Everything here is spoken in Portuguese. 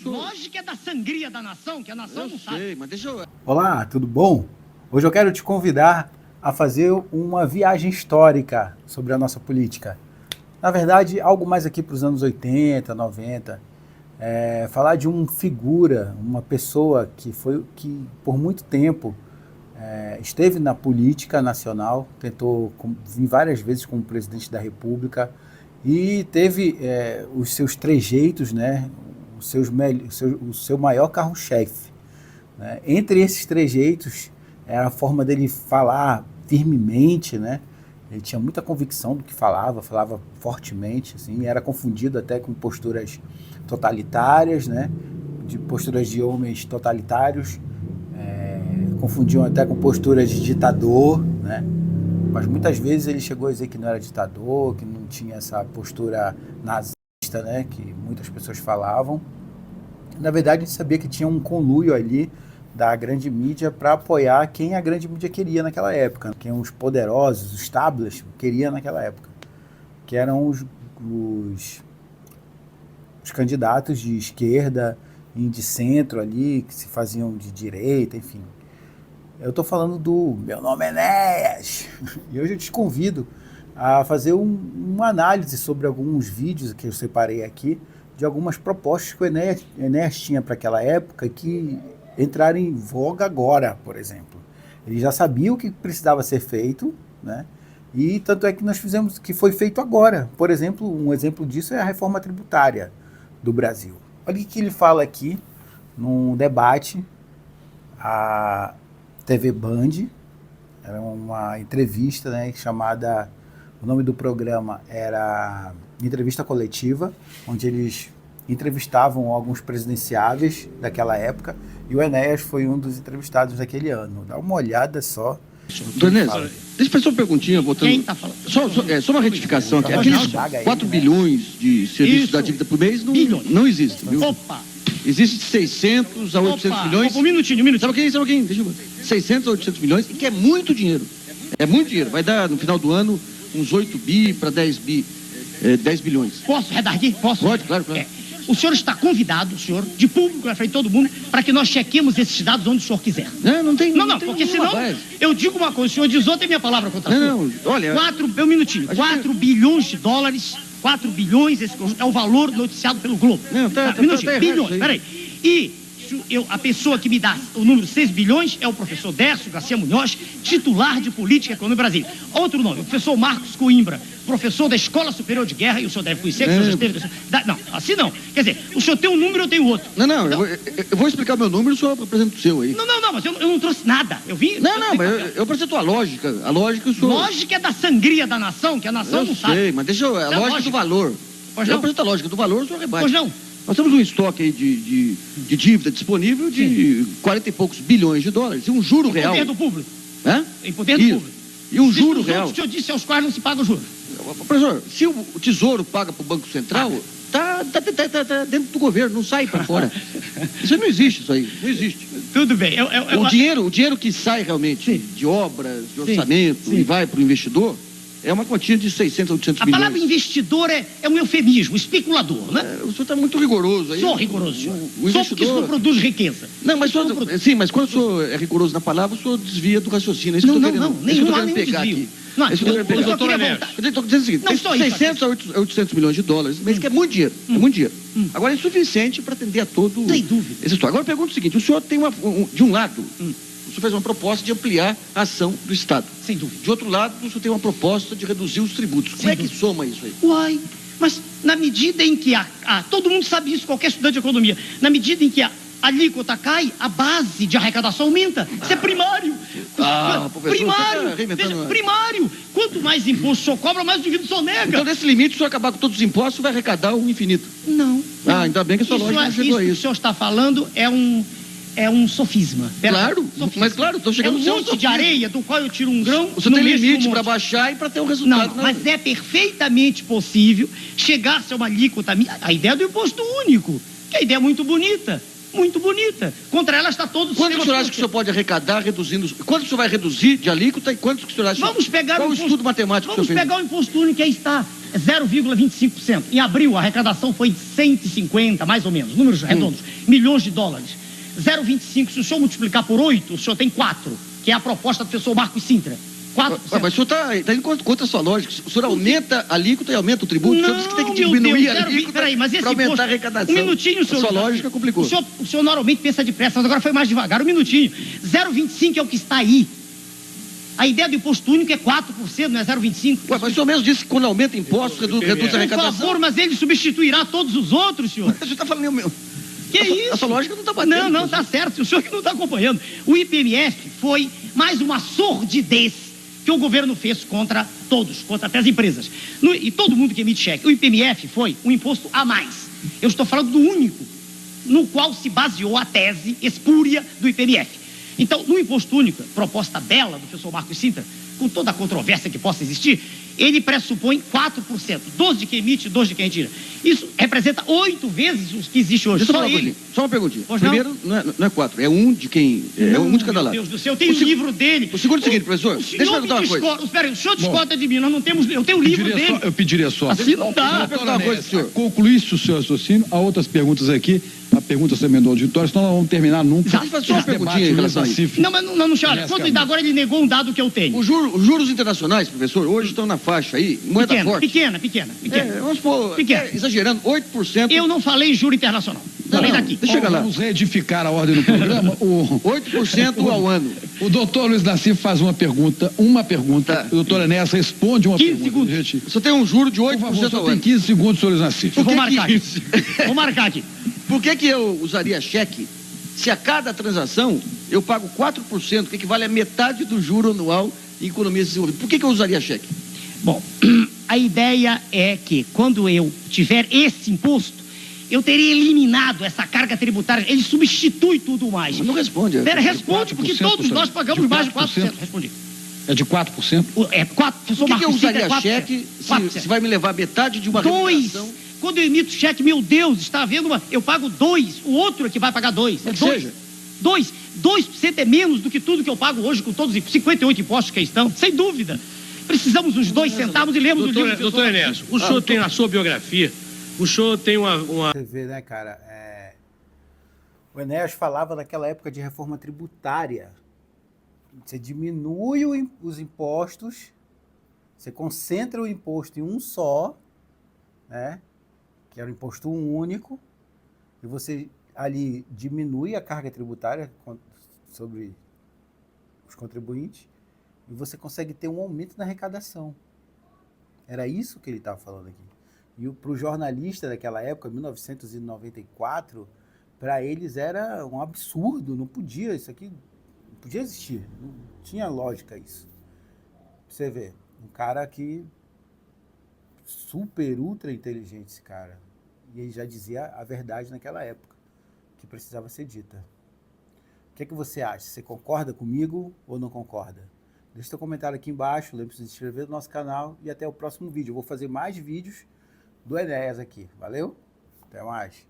Lógica é da sangria da nação, que a nação não sabe. Mas deixa eu... Olá, tudo bom? Hoje eu quero te convidar a fazer uma viagem histórica sobre a nossa política. Na verdade, algo mais aqui para os anos 80, 90. Falar de uma figura, uma pessoa que por muito tempo esteve na política nacional, tentou vir várias vezes como presidente da República e teve os seus trejeitos, né? O seu maior carro-chefe. Né? Entre esses trejeitos, era a forma dele falar firmemente, né? Ele tinha muita convicção do que falava fortemente, assim, era confundido até com posturas totalitárias, né? De posturas de homens totalitários, confundiam até com posturas de ditador, né? Mas muitas vezes ele chegou a dizer que não era ditador, que não tinha essa postura nazista, né, que muitas pessoas falavam. Na verdade, a gente sabia que tinha um conluio ali da grande mídia para apoiar quem a grande mídia queria naquela época, quem os poderosos, os establishment, queria naquela época, que eram os candidatos de esquerda e de centro ali, que se faziam de direita, enfim. Eu estou falando do Meu Nome é Enéas, e hoje eu te convido a fazer uma análise sobre alguns vídeos que eu separei aqui, de algumas propostas que o Enéas tinha para aquela época que entraram em voga agora, por exemplo. Ele já sabia o que precisava ser feito, né? E tanto é que nós fizemos que foi feito agora. Por exemplo, um exemplo disso é a reforma tributária do Brasil. Olha o que ele fala aqui, num debate, a TV Band, era uma entrevista, né, chamada... O nome do programa era Entrevista Coletiva, onde eles entrevistavam alguns presidenciáveis daquela época, e o Enéas foi um dos entrevistados daquele ano. Dá uma olhada só. Donés, deixa eu fazer uma perguntinha, voltando... Quem está falando? Só uma retificação aqui. Aqueles 4 bilhões de serviços da dívida por mês não existe, viu? Opa! Existe de 600 a 800 milhões. Um minutinho. Sabe o que? Deixa eu ver. 600 a 800 milhões, e que é muito dinheiro. É muito dinheiro. Vai dar, no final do ano, uns 8 bi para 10 bilhões. Posso redarguir? Posso? Pode, claro. O senhor está convidado, de público, na frente de todo mundo, para que nós chequemos esses dados onde o senhor quiser. Não tem. Não, porque senão eu digo uma coisa, o senhor diz outra e minha palavra contra a sua. Não, olha... 4 bilhões de dólares, 4 bilhões, esse é o valor noticiado pelo Globo. Não, tá bilhões, peraí. E a pessoa que me dá o número 6 bilhões é o professor Décio Garcia Munhoz, titular de Política Econômica em Brasília. Outro nome, o professor Marcos Coimbra, professor da Escola Superior de Guerra, e o senhor deve conhecer, que o senhor já esteve... Não, assim não. Quer dizer, o senhor tem um número, eu tenho outro. Não, eu vou explicar o meu número, o senhor apresenta o seu aí. Não, mas eu não trouxe nada. Eu vim... Mas eu apresento a lógica. A lógica o senhor... Lógica é da sangria da nação, que a nação não sabe. Eu sei, mas deixa eu... A lógica do valor. Eu apresento a lógica do valor, o senhor rebate. Pois não. Nós temos um estoque aí de dívida disponível de 40 e poucos bilhões de dólares. E um juro real. Em poder do público. Em poder do público. E um juro real. O senhor disse aos quais não se paga o juro. Professor, se o Tesouro paga para o Banco Central, tá dentro do governo, não sai para fora. Isso não existe, isso aí. Não existe. Tudo bem. O dinheiro que sai realmente de obras, de orçamento e vai para o investidor, é uma quantia de 600 a 800 milhões. A palavra investidor é um eufemismo, especulador, né? O senhor está muito rigoroso aí. Sou rigoroso, senhor. O Só porque isso não produz riqueza. Não, mas mas quando o senhor é rigoroso na palavra, o senhor desvia do raciocínio. É isso que eu estou querendo pegar aqui. Não, doutor Enéas. Eu estou dizendo o seguinte, 600 a 800 milhões de dólares, mas que é muito dinheiro, Agora é insuficiente para atender a todo... Sem dúvida. Essa história. Agora eu pergunto o seguinte, o senhor tem de um lado... O senhor fez uma proposta de ampliar a ação do Estado. Sem dúvida. De outro lado, o senhor tem uma proposta de reduzir os tributos. Como é que soma isso aí? Uai, mas na medida em que todo mundo sabe isso, qualquer estudante de economia, na medida em que a alíquota cai, a base de arrecadação aumenta. Isso é primário. Professor, primário. Quanto mais imposto o senhor cobra, mais o indivíduo sonega. Então, nesse limite, se o senhor acabar com todos os impostos, vai arrecadar o infinito. Não. Ainda bem que a sua lógica não chegou a isso. O que o senhor está falando é um sofisma. Claro, mas claro, estou chegando no seu monte de areia do qual eu tiro um grão. Você tem limite para baixar e para ter um resultado. Não, mas é perfeitamente possível chegar-se a uma alíquota. A ideia do imposto único, que é a ideia muito bonita. Muito bonita. Contra ela está todo o sistema. Quanto o senhor acha que o senhor pode arrecadar reduzindo? Quanto o senhor vai reduzir de alíquota e quanto que o senhor acha? Vamos pegar qual o estudo matemático que o senhor fez? Vamos pegar o imposto único, aí está. 0,25%. Em abril, a arrecadação foi de 150, mais ou menos, números redondos, milhões de dólares. 0,25, se o senhor multiplicar por 8, o senhor tem 4, que é a proposta do professor Marcos Sintra. 4%. Mas o senhor está indo contra a sua lógica. O senhor aumenta a alíquota e aumenta o tributo. Não, o senhor disse que tem que meu diminuir Deus, a alíquota para aumentar a arrecadação. Um minutinho, senhor. A sua lógica complicou. O senhor normalmente pensa depressa, mas agora foi mais devagar. Um minutinho. 0,25 é o que está aí. A ideia do imposto único é 4%, não é 0,25%. Mas o senhor mesmo disse que quando aumenta impostos, reduz a arrecadação. Por favor, mas ele substituirá todos os outros, senhor. Mas o senhor está falando meu. Que isso? Essa lógica não está batendo. Não, está certo. O senhor que não está acompanhando. O IPMF foi mais uma sordidez que o governo fez contra todos, contra até as empresas. E todo mundo que emite cheque. O IPMF foi um imposto a mais. Eu estou falando do único no qual se baseou a tese espúria do IPMF. Então, no imposto único, proposta bela do professor Marcos Sintra, com toda a controvérsia que possa existir, ele pressupõe 4%. 12 de quem emite, 12 de quem retira. Isso representa 8 vezes o que existe hoje. Só uma perguntinha. Pois primeiro, não é 4, é um de quem. É um de cada lado. Meu Deus do céu, eu tenho o livro dele. O segundo é o seguinte, professor. Deixa eu perguntar uma coisa. Espera aí, o senhor discorda de mim, nós não temos. Eu tenho o livro dele. Eu pediria só. Assim não dá. Concluísse o seu raciocínio. Há outras perguntas aqui. A pergunta também do auditório, senão nós vamos terminar nunca. Deixa eu fazer só uma perguntinha em relação a isso. Não, mas não, senhora. Quanto ainda agora ele negou um dado que eu tenho. Os juros internacionais, professor, hoje estão na faixa aí, moeda forte. Pequena. Vamos pôr, exagerando, 8%. Eu não falei juro internacional. Falei daqui. Deixa eu chegar lá. Vamos reedificar a ordem do programa. 8% ao ano. O doutor Luiz Nassif faz uma pergunta. Tá. O doutor Enéas responde uma 15 pergunta. segundos. Gente, Você tem um juro de 8% por favor, ao tem ano. 15 segundos, senhor Luiz Nassif. Eu vou marcar aqui. Vou marcar aqui. Por que eu usaria cheque se a cada transação eu pago 4%, que equivale a metade do juro anual em economia desenvolvida? Por que eu usaria cheque? Bom, a ideia é que quando eu tiver esse imposto, eu teria eliminado essa carga tributária. Ele substitui tudo mais. Mas não responde. Responde, porque todos nós pagamos mais de 4%. Respondi. É de 4%? É 4%. Por que eu usaria cheque se vai me levar metade de uma remuneração? Quando eu emito cheque, meu Deus, está havendo uma... Eu pago 2, o outro é que vai pagar 2. É 2. 2% é menos do que tudo que eu pago hoje com todos os 58 impostos que aí estão, sem dúvida. Precisamos os dois sentarmos e lermos o livro. Doutor Enéas, o senhor tem na sua biografia, o senhor tem uma... Você vê, né, cara? O Enéas falava naquela época de reforma tributária. Você diminui os impostos, você concentra o imposto em um só, né? Que era o imposto único, e você ali diminui a carga tributária sobre os contribuintes, e você consegue ter um aumento na arrecadação. Era isso que ele estava falando aqui. E para o jornalista daquela época, 1994, para eles era um absurdo, não podia, isso aqui não podia existir, não tinha lógica isso. Você vê, um cara que super, ultra inteligente esse cara. E ele já dizia a verdade naquela época, que precisava ser dita. O que é que você acha? Você concorda comigo ou não concorda? Deixe seu comentário aqui embaixo, lembre-se de se inscrever no nosso canal e até o próximo vídeo. Eu vou fazer mais vídeos do Enéas aqui. Valeu? Até mais.